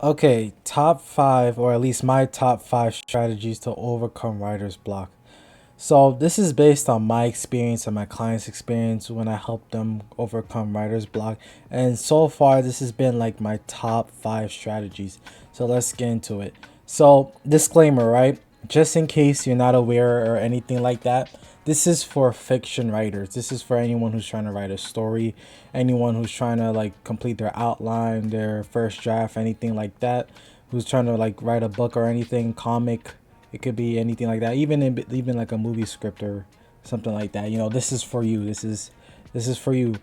Okay, top five, or at least my top five strategies to overcome writer's block. So, this is based on my experience and my clients' experience when I help them overcome writer's block. And so far, this has been like my top five strategies. So, let's get into it. So, disclaimer, right? Just in case you're not aware or anything like that, this is for fiction writers. This is for anyone who's trying to write a story, anyone who's trying to like complete their outline, their first draft, anything like that, who's trying to like write a book or anything, comic, it could be anything like that, even like a movie script or something like that. This is for you. This is for you.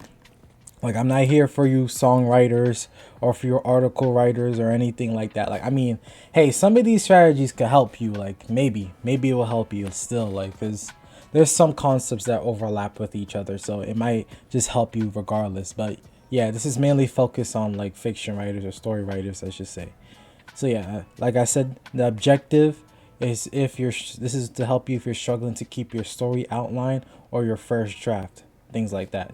Like, I'm not here for you songwriters or for your article writers or anything like that. Like, I mean, hey, some of these strategies could help you. Like, maybe it will help you still. Like, there's some concepts that overlap with each other, so it might just help you regardless. But yeah, this is mainly focused on like fiction writers or story writers, I should say. So yeah, like I said, the objective is if you're this is to help you if you're struggling to keep your story outline or your first draft, things like that.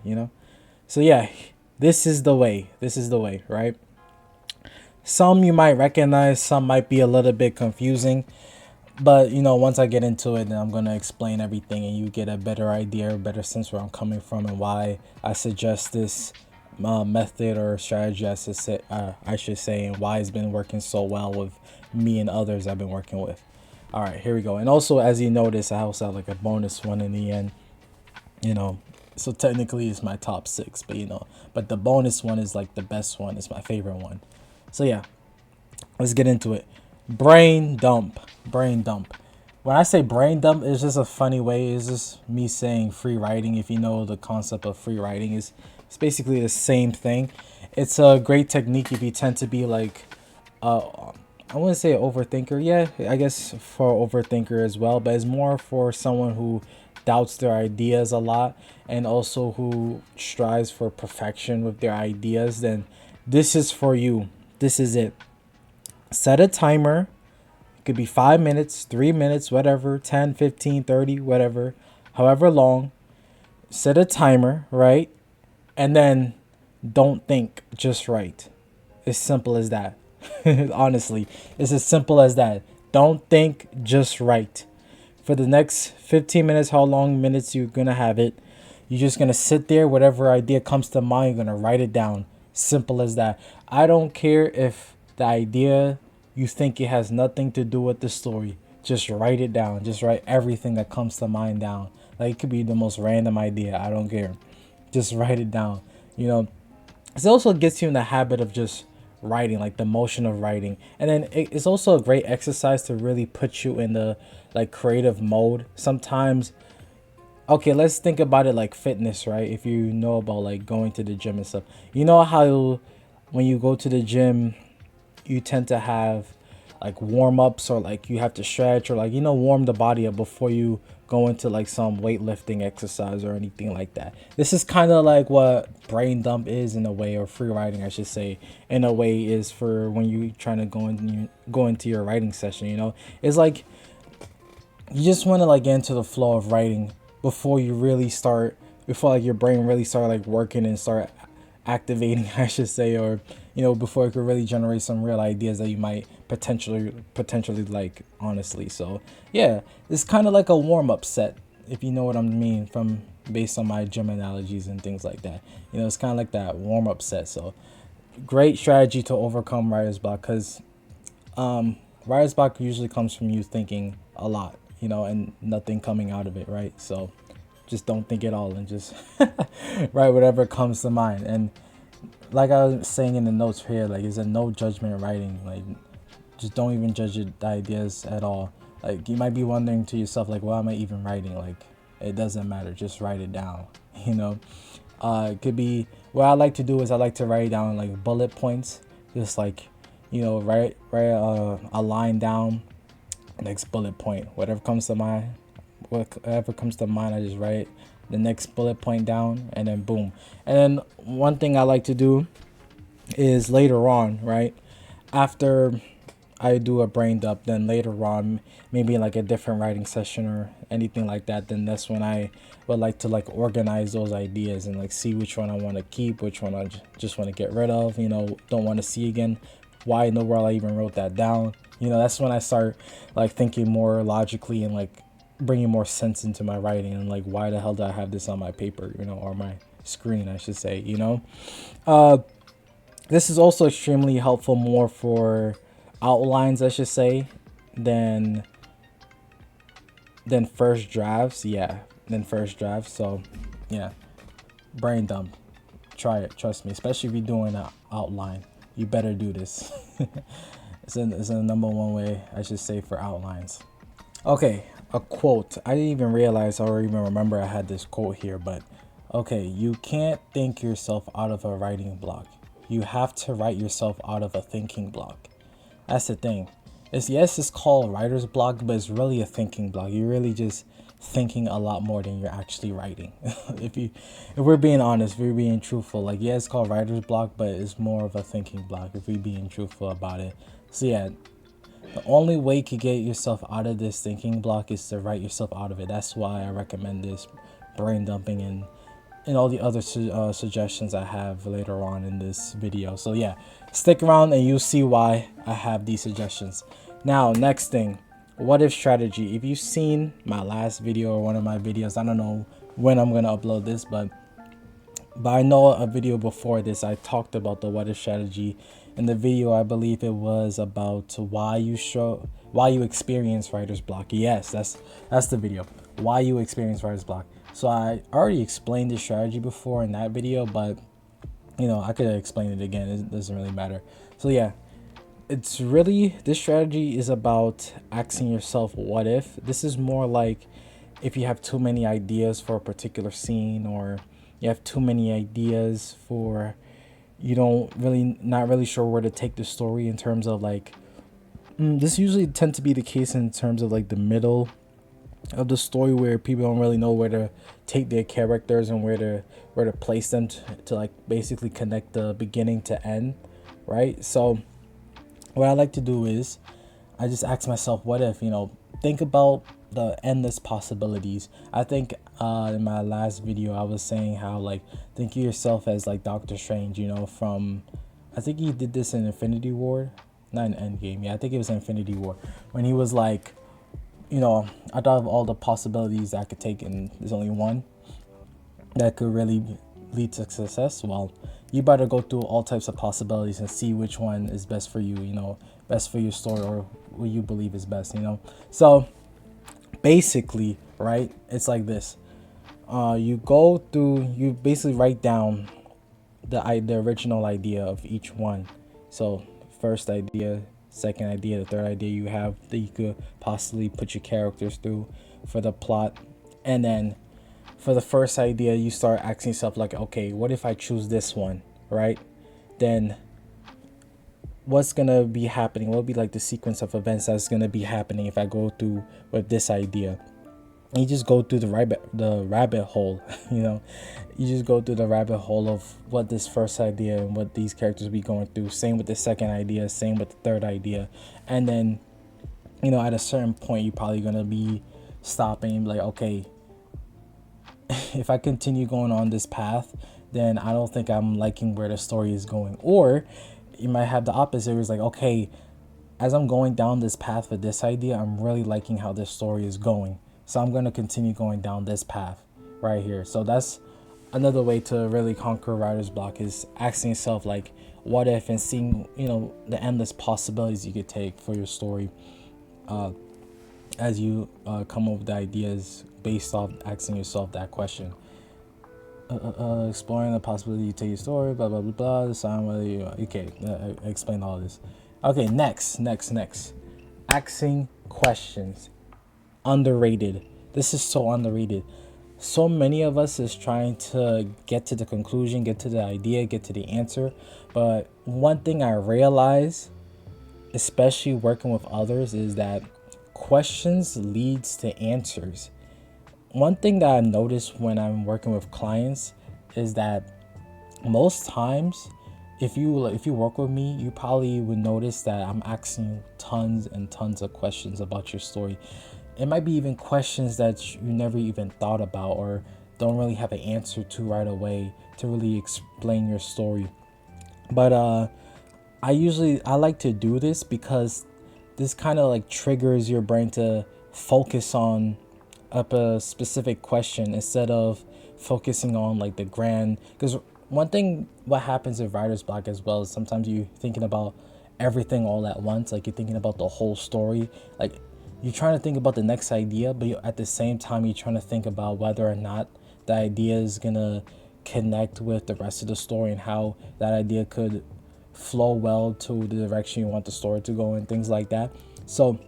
So yeah, this is the way. This is the way, right? Some you might recognize, some might be a little bit confusing, but once I get into it, then I'm gonna explain everything, and you get a better idea, a better sense where I'm coming from, and why I suggest this method or strategy, I should say, and why it's been working so well with me and others I've been working with. All right, here we go. And also, as you notice, I also have like a bonus one in the end. You know, so technically it's my top six, but the bonus one is like the best one. It's my favorite one. So yeah, let's get into it. Brain dump. Brain dump. When I say brain dump, it's just a funny way. It's just me saying free writing. If you know the concept of free writing, is it's basically the same thing. It's a great technique if you tend to be like, I wouldn't say overthinker. Yeah, I guess for overthinker as well, but it's more for someone who doubts their ideas a lot and also who strives for perfection with their ideas. Then this is for you. This is it. Set a timer. It could be 5 minutes, 3 minutes, whatever, 10, 15, 30, whatever, however long. Set a timer, right? And then don't think, just write. As simple as that. Honestly, it's as simple as that. Don't think, just write. For the next 15 minutes, how long minutes you're gonna have it, you're just gonna sit there, whatever idea comes to mind, you're gonna write it down. Simple as that. I don't care if the idea you think it has nothing to do with the story. Just write it down. Just write everything that comes to mind down. Like, it could be the most random idea. I don't care. Just write it down. You know, it also gets you in the habit of just writing, like the motion of writing, and then it's also a great exercise to really put you in the like creative mode. Sometimes, okay, let's think about it like fitness, right? If you know about like going to the gym and stuff, you know how when you go to the gym you tend to have like warm ups, or like you have to stretch, or like warm the body up before you go into like some weightlifting exercise or anything like that. This is kind of like what brain dump is in a way, or free writing I should say, in a way, is for when you trying to go into your writing session. It's like you just want to like get into the flow of writing before you really start, before like your brain really start like working and start activating, I should say, or before it could really generate some real ideas that you might potentially like, honestly. So yeah, it's kind of like a warm-up set, if you know what I mean, from based on my gym analogies and things like that. It's kind of like that warm-up set. So great strategy to overcome writer's block, because writer's block usually comes from you thinking a lot, and nothing coming out of it, right? So just don't think at all and just write whatever comes to mind. And like I was saying in the notes here, like, it's a no judgment writing. Like, just don't even judge the ideas at all. Like, you might be wondering to yourself, like, why am I even writing? Like, it doesn't matter. Just write it down. you know it could be, what I like to do is I like to write down like bullet points, just like, write a line down, next bullet point, whatever comes to mind, I just write the next bullet point down, and then boom. And then one thing I like to do is later on, right after I do a brain dump, then later on, maybe like a different writing session or anything like that, then that's when I would like to like organize those ideas and like see which one I want to keep, which one I just want to get rid of, don't want to see again. why in the world I even wrote that down. You know, that's when I start like thinking more logically and like bringing more sense into my writing, and like why the hell do I have this on my paper, you know, or my screen, I should say, you know. This is also extremely helpful more for outlines, I should say, than first drafts. Yeah, than first drafts. So, yeah, brain dump. Try it. Trust me. Especially if you're doing an outline, you better do this. It's a number one way, I should say, for outlines. Okay, a quote. I didn't even realize or even remember I had this quote here, but okay, you can't think yourself out of a writing block. You have to write yourself out of a thinking block. That's the thing. It's called writer's block, but it's really a thinking block. You're really just thinking a lot more than you're actually writing. If we're being honest, if we're being truthful, like yeah, it's called writer's block, but it's more of a thinking block if we're being truthful about it. So yeah, the only way you could get yourself out of this thinking block is to write yourself out of it. That's why I recommend this brain dumping and all the other suggestions I have later on in this video. So yeah, stick around and you'll see why I have these suggestions. Now, next thing, what if strategy. If you've seen my last video or one of my videos, I don't know when I'm gonna upload this, but I know a video before this I talked about the what if strategy. In the video, I believe it was about why you experience writer's block. Yes, that's the video. Why you experience writer's block. So I already explained this strategy before in that video, but you know, I could explain it again. It doesn't really matter. So yeah, it's really, this strategy is about asking yourself what if. This is more like if you have too many ideas for a particular scene, or you have too many ideas for, you don't really, not really sure where to take the story in terms of like, this usually tend to be the case in terms of like the middle of the story, where people don't really know where to take their characters and where to place them to like basically connect the beginning to end, right? So what I like to do is I just ask myself, what if, you know, think about the endless possibilities. I think in my last video I was saying how like think of yourself as like Doctor Strange, you know, from, I think he did this in Infinity War, not in Endgame. Yeah, I think it was Infinity War, when he was like, you know, I thought of all the possibilities that I could take, and there's only one that could really lead to success. Well, you better go through all types of possibilities and see which one is best for you, you know, best for your story, or what you believe is best, you know. So basically, right, it's like this. You go through, you basically write down the original idea of each one. So first idea, second idea, the third idea you have that you could possibly put your characters through for the plot. And then for the first idea, you start asking yourself like, okay, what if I choose this one, right? Then what's gonna be happening? What will be like the sequence of events that's gonna be happening if I go through with this idea? And you just go through the rabbit hole, you know. You just go through the rabbit hole of what this first idea and what these characters be going through. Same with the second idea, same with the third idea. And then, you know, at a certain point, you're probably gonna be stopping, like, okay, if I continue going on this path, then I don't think I'm liking where the story is going. Or you might have the opposite, where it's like, okay, as I'm going down this path with this idea, I'm really liking how this story is going, so I'm going to continue going down this path right here. So that's another way to really conquer writer's block, is asking yourself like, what if, and seeing, you know, the endless possibilities you could take for your story as you come up with the ideas based off asking yourself that question. Exploring the possibility you take your story, blah blah blah blah. Decide whether you, okay. I explained all this. Okay, next. Asking questions. Underrated. This is so underrated. So many of us is trying to get to the conclusion, get to the idea, get to the answer. But one thing I realize, especially working with others, is that questions leads to answers. One thing that I've noticed when I'm working with clients is that most times, if you work with me, you probably would notice that I'm asking tons and tons of questions about your story. It might be even questions that you never even thought about, or don't really have an answer to right away to really explain your story. But I like to do this because this kind of like triggers your brain to focus on up a specific question instead of focusing on like the grand. Because one thing what happens in writer's block as well is sometimes you thinking about everything all at once, like you're thinking about the whole story, like you're trying to think about the next idea, but at the same time you're trying to think about whether or not the idea is gonna connect with the rest of the story and how that idea could flow well to the direction you want the story to go and things like that. So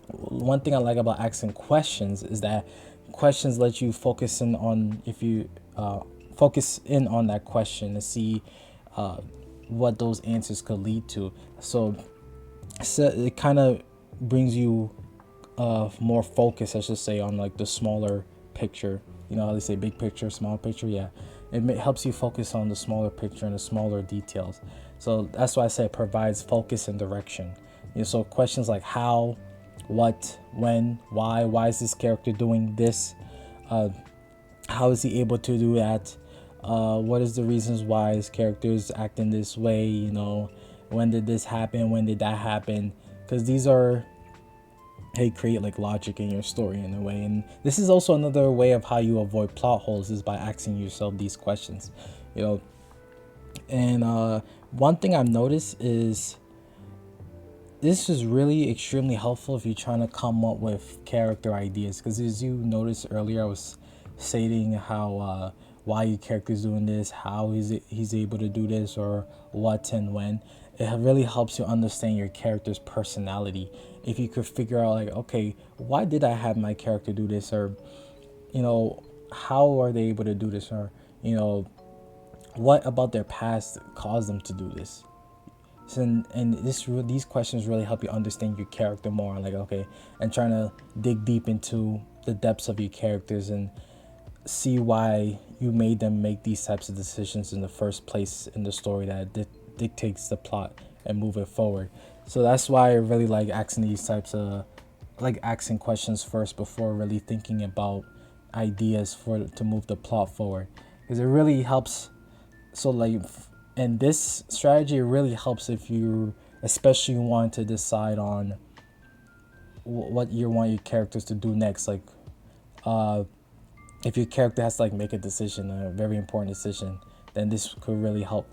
one thing I like about asking questions is that questions let you focus in on, if you focus in on that question to see uh, what those answers could lead to. So it kind of brings you more focus, I should say, on like the smaller picture. You know how they say big picture, small picture? Yeah. Helps you focus on the smaller picture and the smaller details. So that's why I say it provides focus and direction. You know, so questions like how, what, when, why is this character doing this? How is he able to do that? What is the reasons why his character is acting this way? You know, when did this happen? When did that happen? Because these are, they create like logic in your story in a way. And this is also another way of how you avoid plot holes, is by asking yourself these questions. You know, and one thing I've noticed is this is really extremely helpful if you're trying to come up with character ideas, because as you noticed earlier, I was stating how why your character is doing this, how he's able to do this, or what and when. It really helps you understand your character's personality. If you could figure out like, okay, why did I have my character do this, or you know, how are they able to do this, or you know, what about their past caused them to do this. So, and these questions really help you understand your character more, like okay, and trying to dig deep into the depths of your characters and see why you made them make these types of decisions in the first place in the story that dictates the plot and move it forward. So that's why I really like asking these types of, like asking questions first before really thinking about ideas for to move the plot forward, because it really helps. So like, and this strategy really helps if you especially want to decide on what you want your characters to do next. Like if your character has to like make a decision, a very important decision, then this could really help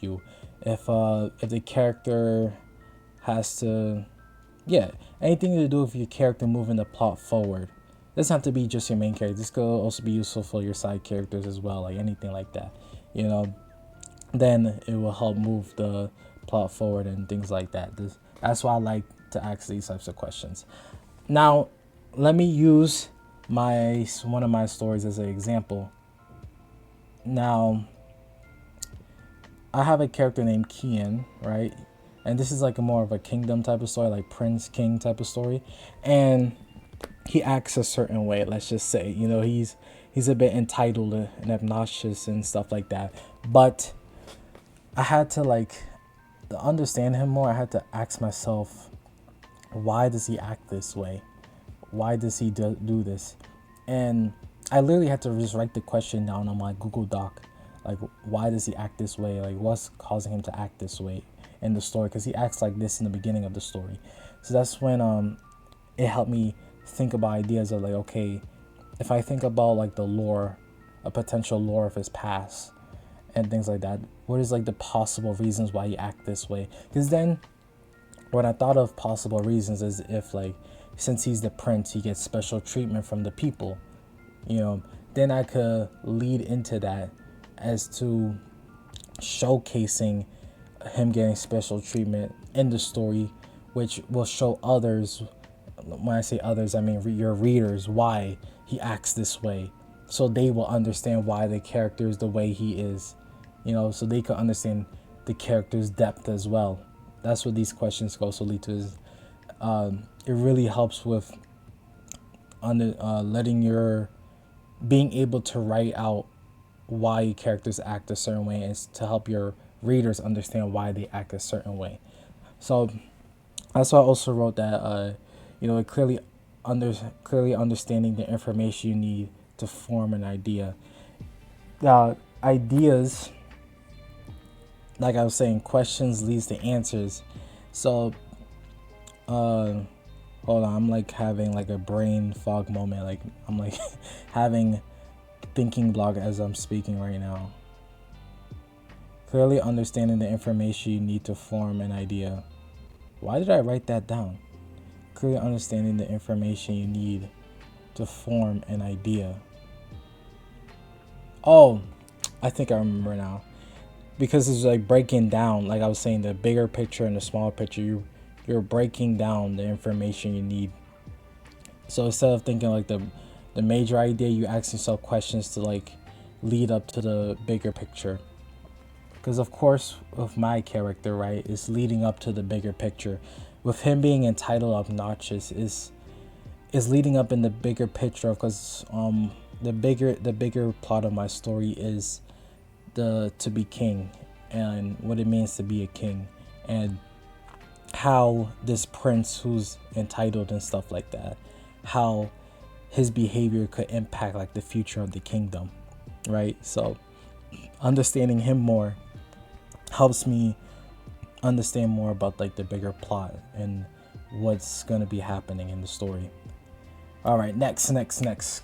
you. If the character has to, yeah, anything to do with your character moving the plot forward. It doesn't have to be just your main character. This could also be useful for your side characters as well, like anything like that. You know, then it will help move the plot forward and things like that. That's why I like to ask these types of questions. Now, let me use one of my stories as an example. Now, I have a character named Kian, right? And this is like a more of a kingdom type of story, like Prince King type of story. And he acts a certain way, let's just say. You know, he's a bit entitled and obnoxious and stuff like that. But I had to like, to understand him more, I had to ask myself, why does he act this way? Why does he do this? And I literally had to just write the question down on my Google Doc. Like, why does he act this way? Like, what's causing him to act this way in the story? Because he acts like this in the beginning of the story. So that's when it helped me think about ideas of like, okay, if I think about like the lore, a potential lore of his past and things like that, what is like the possible reasons why he act this way? Because then when I thought of possible reasons, is if like, since he's the prince, he gets special treatment from the people, you know, then I could lead into that as to showcasing him getting special treatment in the story, which will show others. When I say others, I mean your readers, why he acts this way, so they will understand why the character is the way he is, you know, so they can understand the character's depth as well. That's what these questions also lead to. Is it really helps with letting your being able to write out why your characters act a certain way, is to help your readers understand why they act a certain way. So that's why I also wrote that you know, clearly understanding the information you need to form an idea. Ideas like I was saying, questions leads to answers. So uh hold on, I'm like having like a brain fog moment. Like I'm like having thinking block as I'm speaking right now. Clearly understanding the information you need to form an idea. Why did I write that down? Clearly understanding the information you need to form an idea. Oh, I think I remember now. Because it's like breaking down, like I was saying, the bigger picture and the smaller picture. You're breaking down the information you need. So instead of thinking like the major idea, you ask yourself questions to like lead up to the bigger picture. Because of course, with my character, right, is leading up to the bigger picture. With him being entitled obnoxious is leading up in the bigger picture. Because the bigger plot of my story is the to be king and what it means to be a king, and how this prince who's entitled and stuff like that, how his behavior could impact like the future of the kingdom, right? So understanding him more helps me understand more about like the bigger plot and what's going to be happening in the story. All right, next,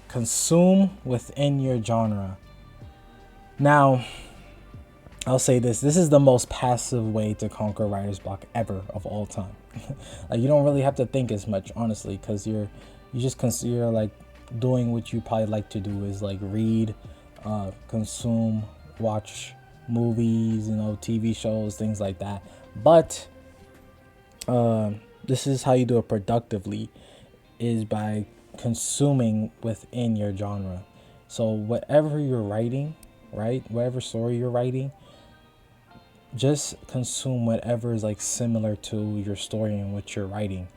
consume within your genre. Now, I'll say this is the most passive way to conquer writer's block ever of all time. Like you don't really have to think as much, honestly, because you just consider like doing what you probably like to do is like read, consume, watch movies, TV shows, things like that. But this is how you do it productively, is by consuming within your genre. So whatever you're writing, right, whatever story you're writing, just consume whatever is like similar to your story and what you're writing.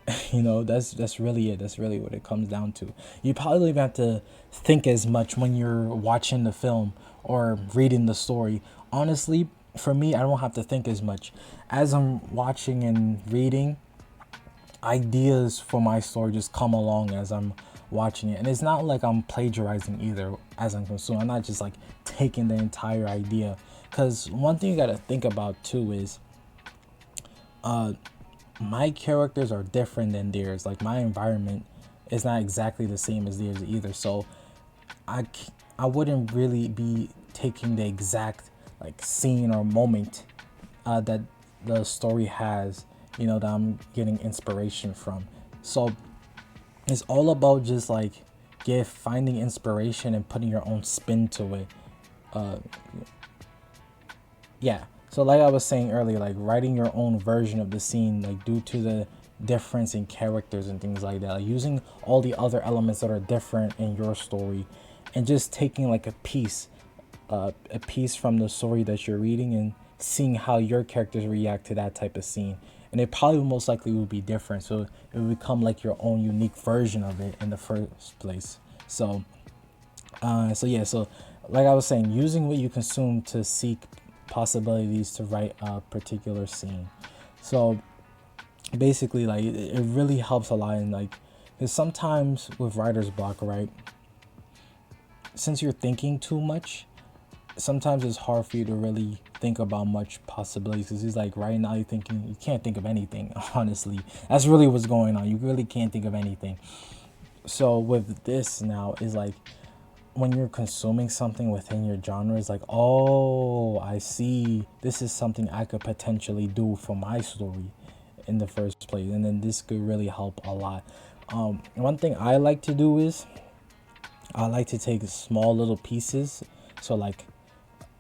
That's really it. That's really what it comes down to. You probably don't even have to think as much when you're watching the film or reading the story. Honestly, for me, I don't have to think as much as I'm watching and reading. Ideas for my story just come along as I'm watching it, and it's not like I'm plagiarizing either as I'm consuming. I'm not just like taking the entire idea, because one thing you got to think about too is my characters are different than theirs. Like my environment is not exactly the same as theirs either. So I wouldn't really be taking the exact like scene or moment that the story has, that I'm getting inspiration from. So it's all about just like finding inspiration and putting your own spin to it. Uh, yeah. So like I was saying earlier, like writing your own version of the scene, like due to the difference in characters and things like that, like using all the other elements that are different in your story, and just taking like a piece from the story that you're reading and seeing how your characters react to that type of scene. And it probably most likely will be different. So it will become like your own unique version of it in the first place. So like I was saying, using what you consume to seek possibilities to write a particular scene. So basically, like it really helps a lot. And like, because sometimes with writer's block, right, since you're thinking too much, sometimes it's hard for you to really think about much possibilities. Because it's like right now you're thinking, you can't think of anything. Honestly, that's really what's going on. You really can't think of anything. So with this now is like, when you're consuming something within your genre, is like, oh, I see, this is something I could potentially do for my story in the first place, and then this could really help a lot. One thing I like to do is I like to take small little pieces. So like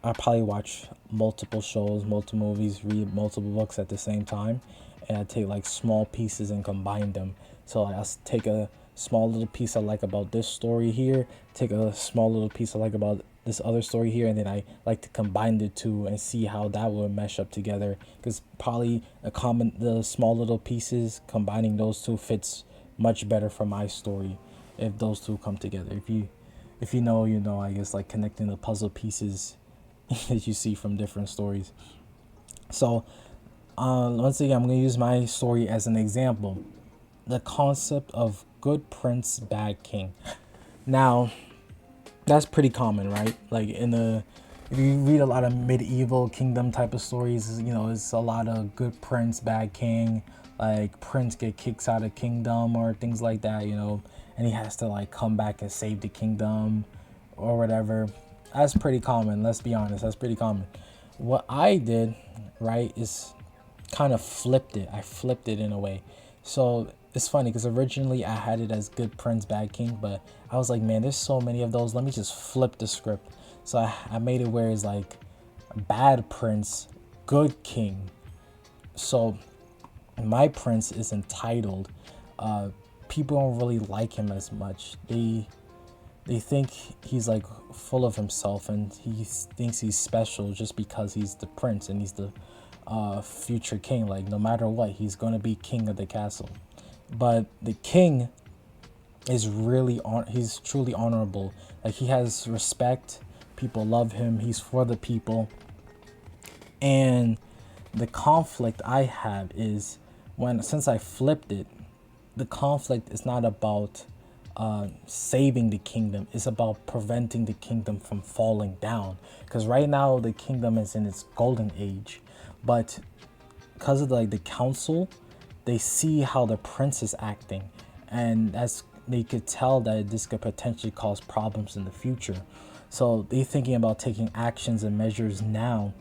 I probably watch multiple shows, multiple movies, read multiple books at the same time, and I take like small pieces and combine them. So like, I'll take a small little piece I like about this story here, take a small little piece I like about this other story here, and then I like to combine the two and see how that will mesh up together. Because probably the small little pieces combining those two fits much better for my story if those two come together. If you know, I guess, like connecting the puzzle pieces that you see from different stories. So, once again, I'm going to use my story as an example. The concept of good prince, bad king. Now, that's pretty common, right? Like in the if you read a lot of medieval kingdom type of stories, it's a lot of good prince, bad king. Like prince get kicks out of kingdom or things like that, and he has to like come back and save the kingdom or whatever. That's pretty common. Let's be honest. That's pretty common. What I did, right, is kind of flipped it. I flipped it in a way. So it's funny because originally I had it as good prince, bad king, but I was like, man, there's so many of those. Let me just flip the script. So I made it where it's like bad prince, good king. So my prince is entitled. People don't really like him as much. They think he's like full of himself and he thinks he's special just because he's the prince and he's the future king. Like no matter what, he's gonna be king of the castle. But the king is really he's truly honorable. Like he has respect. People love him. He's for the people. And the conflict I have is since I flipped it, the conflict is not about saving the kingdom. It's about preventing the kingdom from falling down. Because right now the kingdom is in its golden age, but because of the council, they see how the prince is acting, and they could tell that this could potentially cause problems in the future. So they're thinking about taking actions and measures now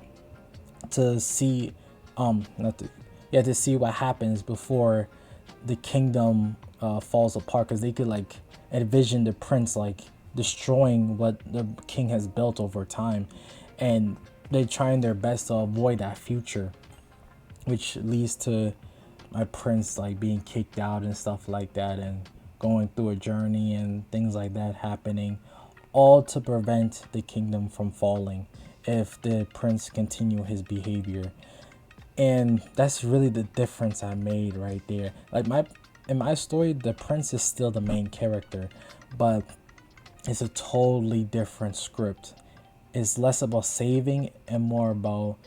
to see, not to, yeah, to see what happens before the kingdom falls apart. Because they could like envision the prince like destroying what the king has built over time, and they're trying their best to avoid that future, which leads to my prince like being kicked out and stuff like that, and going through a journey and things like that happening, all to prevent the kingdom from falling if the prince continue his behavior. And that's really the difference I made right there. Like in my story, the prince is still the main character, but it's a totally different script. It's less about saving and more about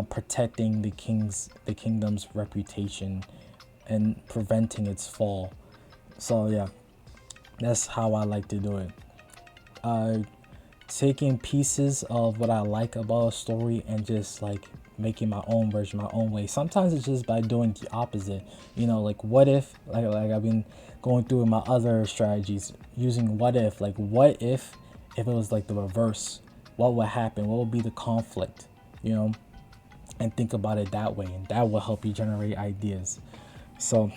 protecting the kingdom's reputation and preventing its fall. So yeah, that's how I like to do it. Taking pieces of what I like about a story and just like making my own version, my own way. Sometimes it's just by doing the opposite. Like what if, like I've been going through my other strategies, using what if, like what if it was like the reverse? What would happen? What would be the conflict? And think about it that way, and that will help you generate ideas. So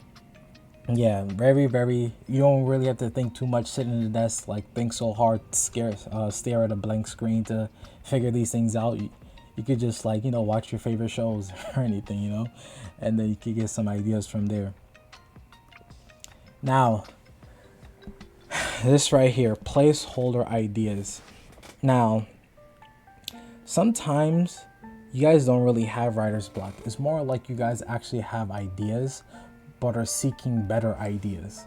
yeah, very, very, you don't really have to think too much sitting at the desk, like think so hard, stare at a blank screen to figure these things out. You could just like, watch your favorite shows or anything, and then you could get some ideas from there. Now, this right here, placeholder ideas. Now, sometimes you guys don't really have writer's block. It's more like you guys actually have ideas but are seeking better ideas,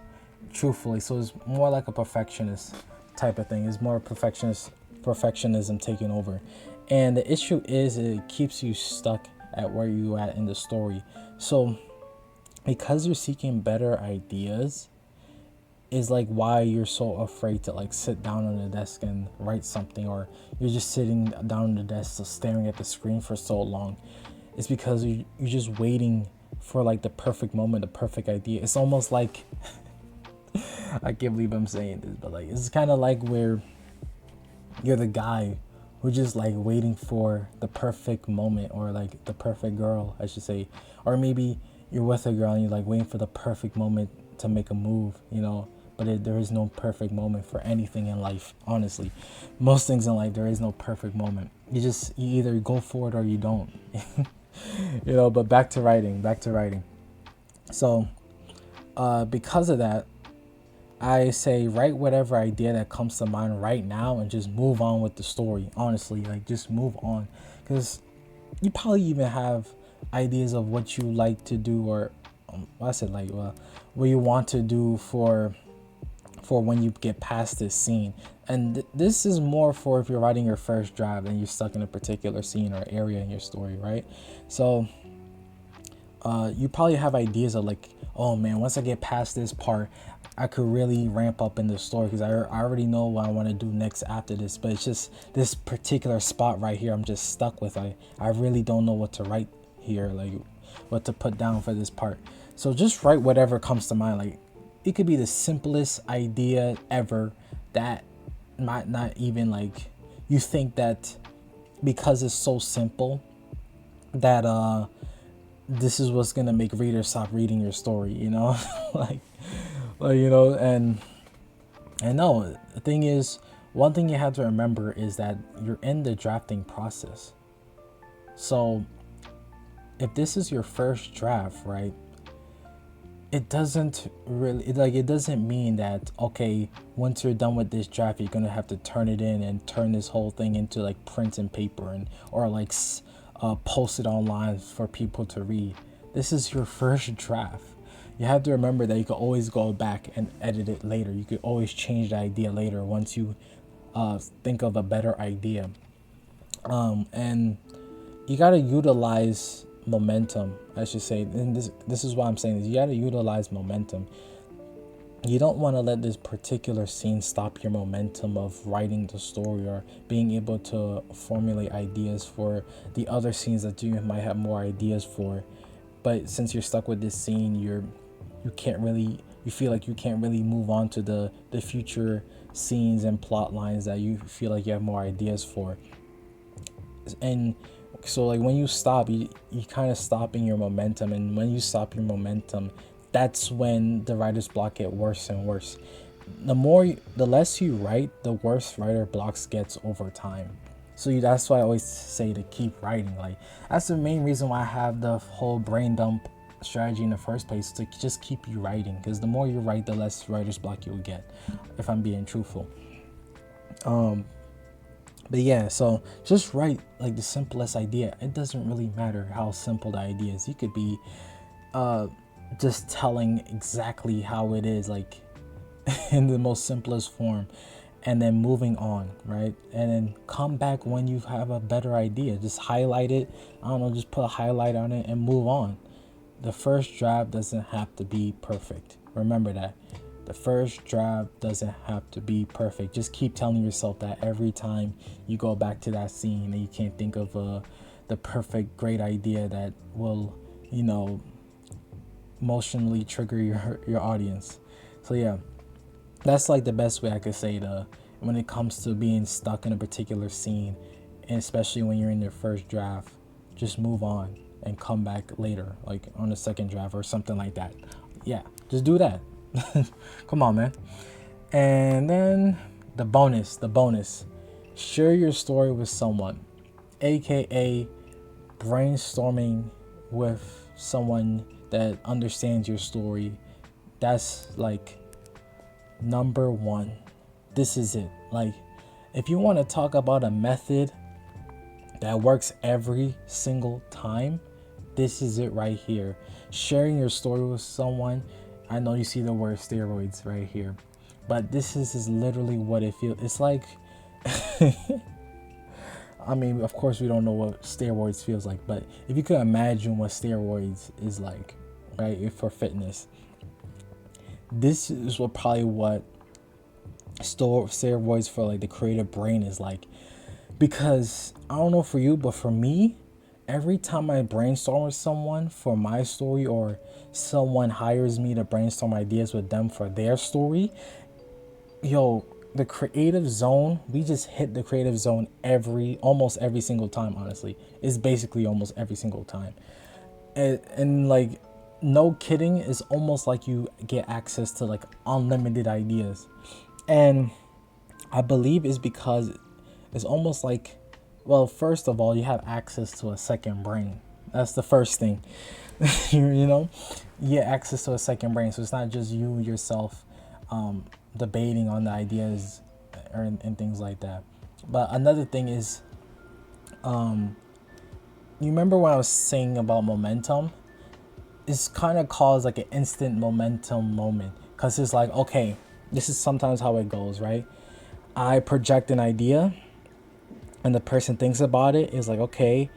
truthfully. So it's more like a perfectionist type of thing. It's more perfectionism taking over. And the issue is it keeps you stuck at where you at in the story. So because you're seeking better ideas is like why you're so afraid to like sit down on the desk and write something, or you're just sitting down on the desk staring at the screen for so long. It's because you're just waiting for like the perfect moment, the perfect idea. It's almost like I can't believe I'm saying this, but like it's kind of like where you're the guy who's just like waiting for the perfect moment, or like the perfect girl, I should say. Or maybe you're with a girl and you're like waiting for the perfect moment to make a move, but there is no perfect moment for anything in life. Honestly, most things in life, there is no perfect moment. You either go for it or you don't. But back to writing. So because of that, I say write whatever idea that comes to mind right now and just move on with the story. Honestly, like just move on, because you probably even have ideas of what you like to do, or what you want to do for when you get past this scene. And this is more for if you're writing your first draft and you're stuck in a particular scene or area in your story, right? So you probably have ideas of like, oh man, once I get past this part, I could really ramp up in the story, because I already know what I want to do next after this. But it's just this particular spot right here I'm just stuck with. I really don't know what to write here, like what to put down for this part. So just write whatever comes to mind. Like, it could be the simplest idea ever that might not even, like, you think that because it's so simple that this is what's gonna make readers stop reading your story, you know. like you know. And no, the thing is, one thing you have to remember is that you're in the drafting process. So if this is your first draft, right, it doesn't really, it doesn't mean that, okay, once you're done with this draft, you're gonna have to turn it in and turn this whole thing into like print and paper, and or like post it online for people to read. This is your first draft. You have to remember that you can always go back and edit it later. You could always change the idea later once you think of a better idea. And you gotta utilize momentum, I should say. And this is what I'm saying, is you gotta utilize momentum. You don't want to let this particular scene stop your momentum of writing the story or being able to formulate ideas for the other scenes that you might have more ideas for. But since you're stuck with this scene, you feel like you can't really move on to the future scenes and plot lines that you feel like you have more ideas for. And so, like, when you stop, you kind of stopping your momentum, and when you stop your momentum, that's when the writer's block get worse and worse. The less you write, the worse writer blocks gets over time. So that's why I always say to keep writing. Like, that's the main reason why I have the whole brain dump strategy in the first place, to just keep you writing, because the more you write, the less writer's block you'll get, if I'm being truthful. But yeah, so just write like the simplest idea. It doesn't really matter how simple the idea is. You could be just telling exactly how it is, like in the most simplest form, and then moving on, right? And then come back when you have a better idea. Just highlight it. I don't know, just put a highlight on it and move on. The first draft doesn't have to be perfect. Remember that. The first draft doesn't have to be perfect. Just keep telling yourself that every time you go back to that scene and you can't think of the perfect, great idea that will, emotionally trigger your audience. So yeah, that's like the best way I could say to when it comes to being stuck in a particular scene, and especially when you're in your first draft, just move on and come back later, like on the second draft or something like that. Yeah, just do that. Come on, man. And then the bonus, share your story with someone, aka brainstorming with someone that understands your story. That's like number one. This is it. Like, if you want to talk about a method that works every single time, this is it right here. Sharing your story with someone. I know you see the word steroids right here, but this is literally what it feels. It's like, I mean, of course we don't know what steroids feels like, but if you could imagine what steroids is like, right, for fitness, this is what steroids for like the creative brain is like. Because I don't know for you, but for me, every time I brainstorm with someone for my story, or someone hires me to brainstorm ideas with them for their story, the creative zone, we just hit the creative zone almost every single time. Honestly, it's basically almost every single time. And like, no kidding, it's almost like you get access to like unlimited ideas. And I believe it's because it's almost like, well, first of all, you have access to a second brain. That's the first thing. You get access to a second brain. So it's not just you yourself debating on the ideas and things like that. But another thing is, you remember when I was saying about momentum? It's kind of caused like an instant momentum moment. Because it's like, okay, this is sometimes how it goes, right? I project an idea, and the person thinks about it, is like, okay,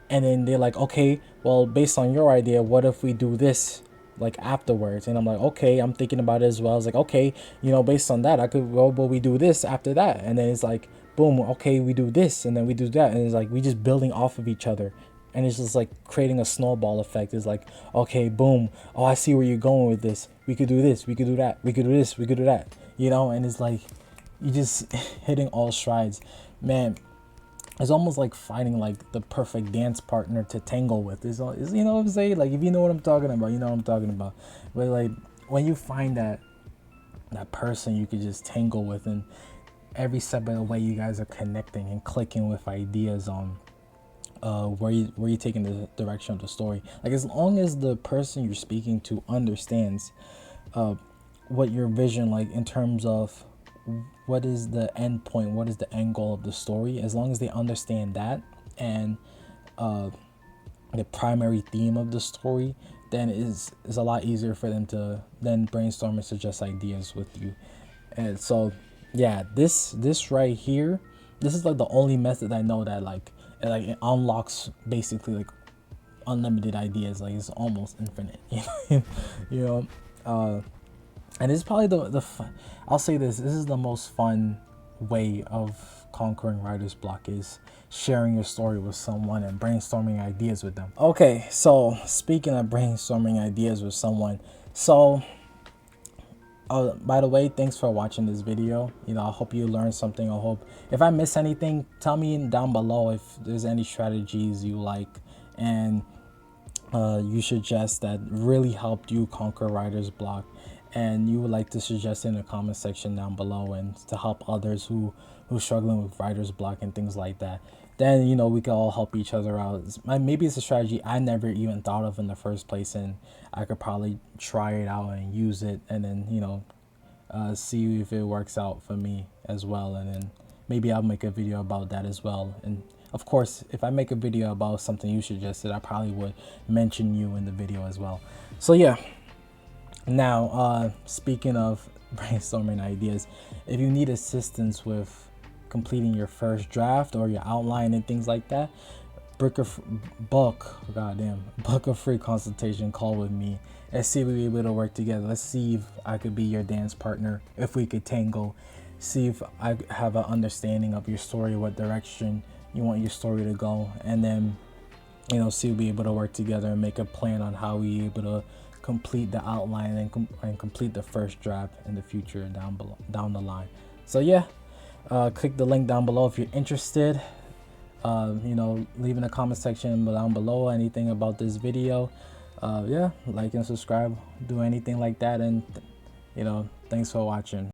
and then they're like, okay, well, based on your idea, what if we do this like afterwards, and I'm like, okay, I'm thinking about it as well. It's like, okay, you know, based on that I could, well, but we do this after that, and then it's like, boom, okay, we do this and then we do that, and it's like we just building off of each other, and it's just like creating a snowball effect. It's like, okay, boom, oh, I see where you're going with this, we could do this, we could do that, we could do this, we could do that, you know. And it's like you just hitting all strides, man. It's almost like finding like the perfect dance partner to tangle with. Is you know what I'm saying? Like, if you know what I'm talking about, you know what I'm talking about. But like when you find that person you could just tangle with, and every step of the way you guys are connecting and clicking with ideas on where you're taking the direction of the story. Like, as long as the person you're speaking to understands what your vision, like in terms of what is the end point, what is the end goal of the story, as long as they understand that, and the primary theme of the story, then is a lot easier for them to then brainstorm and suggest ideas with you. And so yeah, this right here, this is like the only method I know that like it unlocks basically like unlimited ideas. Like, it's almost infinite. You know. And it's probably I'll say this is the most fun way of conquering writer's block, is sharing your story with someone and brainstorming ideas with them. Okay, so speaking of brainstorming ideas with someone, so by the way, thanks for watching this video. You know, I hope you learned something. I hope, if I miss anything, tell me down below if there's any strategies you like and you suggest that really helped you conquer writer's block, and you would like to suggest in the comment section down below, and to help others who's struggling with writer's block and things like that. Then, you know, we can all help each other out. Maybe it's a strategy I never even thought of in the first place, and I could probably try it out and use it, and then, you know, see if it works out for me as well. And then maybe I'll make a video about that as well. And of course, if I make a video about something you suggested, I probably would mention you in the video as well. So yeah. Now, speaking of brainstorming ideas, if you need assistance with completing your first draft or your outline and things like that, book a free consultation call with me. Let's see if we'll be able to work together. Let's see if I could be your dance partner, if we could tangle. See if I have an understanding of your story, what direction you want your story to go, and then, you know, see if we'll be able to work together and make a plan on how we able to complete the outline and complete the first draft in the future down the line. So yeah, click the link down below if you're interested. You know, leave in the comment section down below anything about this video. Yeah, like and subscribe, do anything like that, and you know, thanks for watching.